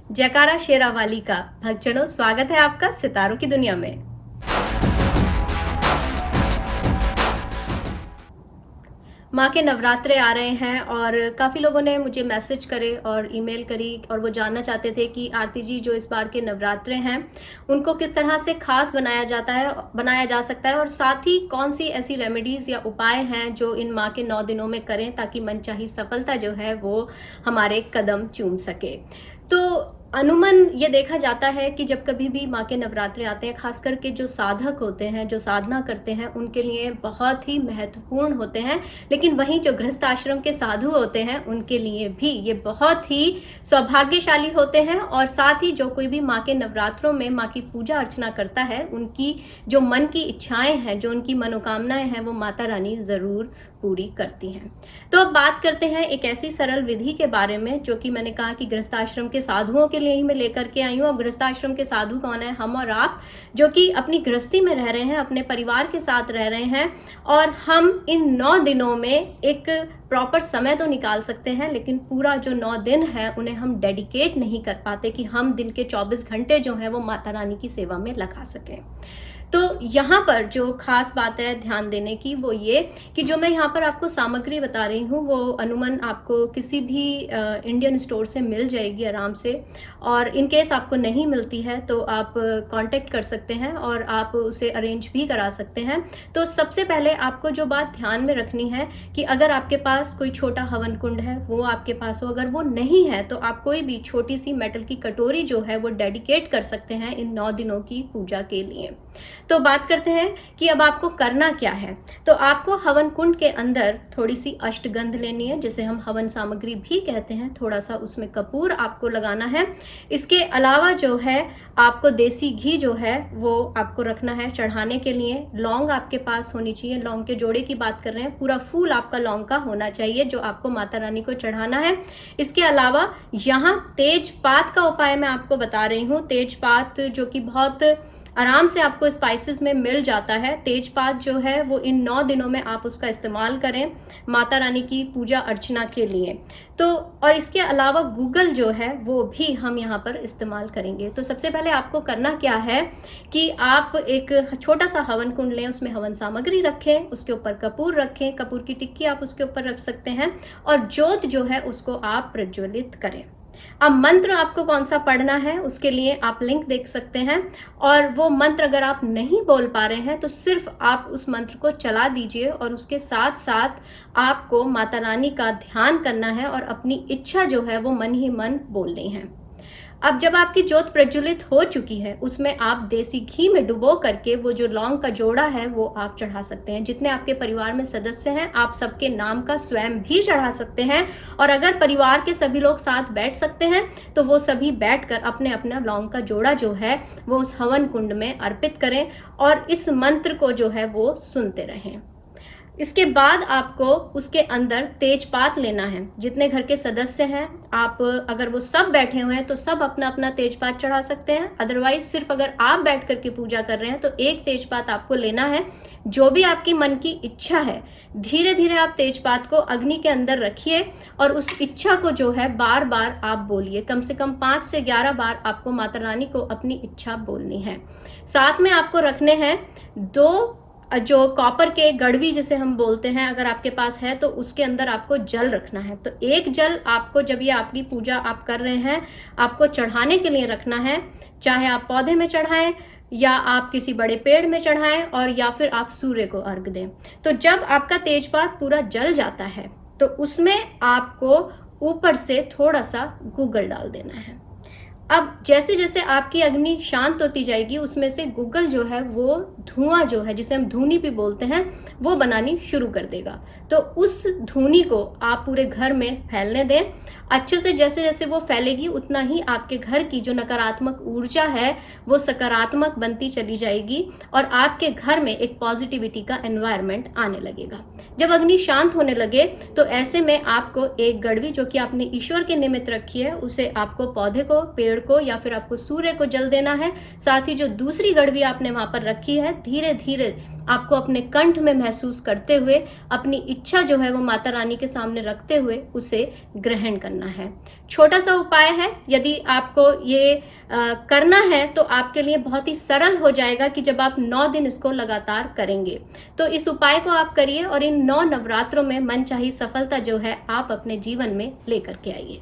जयकारा शेरावाली का। भक्तजनों, स्वागत है आपका सितारों की दुनिया में। माँ के नवरात्रे आ रहे हैं और काफ़ी लोगों ने मुझे मैसेज करे और ईमेल करी और वो जानना चाहते थे कि आरती जी, जो इस बार के नवरात्रे हैं उनको किस तरह से खास बनाया जा सकता है, और साथ ही कौन सी ऐसी रेमेडीज़ या उपाय हैं जो इन माँ के 9 दिनों में करें ताकि मनचाही सफलता जो है वो हमारे कदम चूम सके। तो अमूमन ये देखा जाता है कि जब कभी भी माँ के नवरात्रे आते हैं, खास करके जो साधक होते हैं, जो साधना करते हैं, उनके लिए बहुत ही महत्वपूर्ण होते हैं। लेकिन वहीं जो गृहस्थ आश्रम के साधु होते हैं उनके लिए भी ये बहुत ही सौभाग्यशाली होते हैं। और साथ ही जो कोई भी माँ के नवरात्रों में माँ की पूजा अर्चना करता है, उनकी जो मन की इच्छाएं हैं, जो उनकी मनोकामनाएं हैं, वो माता रानी ज़रूर पूरी करती हैं। तो अब बात करते हैं एक ऐसी सरल विधि के बारे में जो कि मैंने कहा कि गृहस्थाश्रम के साधुओं के लिए ही मैं लेकर के आई हूँ। अब गृहस्थाश्रम के साधु कौन है? हम और आप, जो कि अपनी गृहस्थी में रह रहे हैं, अपने परिवार के साथ रह रहे हैं। और हम इन 9 दिनों में एक प्रॉपर समय तो निकाल सकते हैं, लेकिन पूरा जो 9 दिन है उन्हें हम डेडिकेट नहीं कर पाते कि हम दिन के 24 घंटे जो है वो माता रानी की सेवा में लगा सकें। तो यहाँ पर जो खास बात है ध्यान देने की, वो ये कि जो मैं यहाँ पर आपको सामग्री बता रही हूँ वो अमूमन आपको किसी भी इंडियन स्टोर से मिल जाएगी आराम से। और इन केस आपको नहीं मिलती है तो आप कांटेक्ट कर सकते हैं और आप उसे अरेंज भी करा सकते हैं। तो सबसे पहले आपको जो बात ध्यान में रखनी है कि अगर आपके पास कोई छोटा हवन कुंड है वो आपके पास हो, अगर वो नहीं है तो आप कोई भी छोटी सी मेटल की कटोरी जो है वो डेडिकेट कर सकते हैं इन 9 दिनों की पूजा के लिए। तो बात करते हैं कि अब आपको करना क्या है। तो आपको हवन कुंड के अंदर थोड़ी सी अष्टगंध लेनी है, जिसे हम हवन सामग्री भी कहते हैं। थोड़ा सा उसमें कपूर आपको लगाना है। इसके अलावा जो है आपको देसी घी जो है वो आपको रखना है चढ़ाने के लिए। लौंग आपके पास होनी चाहिए। लौंग के जोड़े की बात कर रहे हैं, पूरा फूल आपका लौंग का होना चाहिए जो आपको माता रानी को चढ़ाना है। इसके अलावा यहाँ तेजपात का उपाय मैं आपको बता रही हूँ। तेजपात जो कि बहुत आराम से आपको स्पाइसेस में मिल जाता है। तेजपात जो है वो इन 9 दिनों में आप उसका इस्तेमाल करें माता रानी की पूजा अर्चना के लिए। तो और इसके अलावा गूगल जो है वो भी हम यहाँ पर इस्तेमाल करेंगे। तो सबसे पहले आपको करना क्या है कि आप एक छोटा सा हवन कुंड लें, उसमें हवन सामग्री रखें, उसके ऊपर कपूर रखें, कपूर की टिक्की आप उसके ऊपर रख सकते हैं, और ज्योत जो है उसको आप प्रज्वलित करें। अब मंत्र आपको कौन सा पढ़ना है उसके लिए आप लिंक देख सकते हैं। और वो मंत्र अगर आप नहीं बोल पा रहे हैं तो सिर्फ आप उस मंत्र को चला दीजिए और उसके साथ साथ आपको माता रानी का ध्यान करना है और अपनी इच्छा जो है वो मन ही मन बोलनी है। अब जब आपकी ज्योत प्रज्वलित हो चुकी है, उसमें आप देसी घी में डुबो करके वो जो लौंग का जोड़ा है वो आप चढ़ा सकते हैं। जितने आपके परिवार में सदस्य हैं आप सबके नाम का स्वयं भी चढ़ा सकते हैं। और अगर परिवार के सभी लोग साथ बैठ सकते हैं तो वो सभी बैठकर अपने अपना लौंग का जोड़ा जो है वो उस हवन कुंड में अर्पित करें और इस मंत्र को जो है वो सुनते रहें। इसके बाद आपको उसके अंदर तेजपात लेना है। जितने घर के सदस्य हैं आप, अगर वो सब बैठे हुए हैं तो सब अपना अपना तेजपात चढ़ा सकते हैं। अदरवाइज सिर्फ अगर आप बैठ करके पूजा कर रहे हैं तो एक तेजपात आपको लेना है। जो भी आपकी मन की इच्छा है, धीरे धीरे आप तेजपात को अग्नि के अंदर रखिए और उस इच्छा को जो है बार बार आप बोलिए। कम से कम 5 से 11 बार आपको माता रानी को अपनी इच्छा बोलनी है। साथ में आपको रखने हैं 2 जो कॉपर के गड़वी जिसे हम बोलते हैं, अगर आपके पास है तो उसके अंदर आपको जल रखना है। तो एक जल आपको, जब ये आपकी पूजा आप कर रहे हैं, आपको चढ़ाने के लिए रखना है। चाहे आप पौधे में चढ़ाएं या आप किसी बड़े पेड़ में चढ़ाएं और या फिर आप सूर्य को अर्घ दें। तो जब आपका तेजपात पूरा जल जाता है तो उसमें आपको ऊपर से थोड़ा सा गूगल डाल देना है। अब जैसे जैसे आपकी अग्नि शांत होती जाएगी उसमें से गूगल जो है वो धुआं जो है, जिसे हम धूनी भी बोलते हैं, वो बनानी शुरू कर देगा। तो उस धूनी को आप पूरे घर में फैलने दें अच्छे से। जैसे जैसे वो फैलेगी उतना ही आपके घर की जो नकारात्मक ऊर्जा है वो सकारात्मक बनती चली जाएगी और आपके घर में एक पॉजिटिविटी का एनवायरनमेंट आने लगेगा। जब अग्नि शांत होने लगे तो ऐसे में आपको एक गड़वी जो कि आपने ईश्वर के निमित्त रखी है, उसे आपको पौधे को, पेड़ को या फिर आपको सूर्य को जल देना है। साथ ही जो दूसरी गड़वी आपने वहां पर रखी है, धीरे धीरे आपको अपने कंठ में महसूस करते हुए अपनी इच्छा जो है वो माता रानी के सामने रखते हुए उसे ग्रहण करना है। छोटा सा उपाय है, यदि आपको ये करना है तो आपके लिए बहुत ही सरल हो जाएगा कि जब आप 9 दिन इसको लगातार करेंगे। तो इस उपाय को आप करिए और इन 9 नवरात्रों में मनचाही सफलता जो है आप अपने जीवन में लेकर के आइए।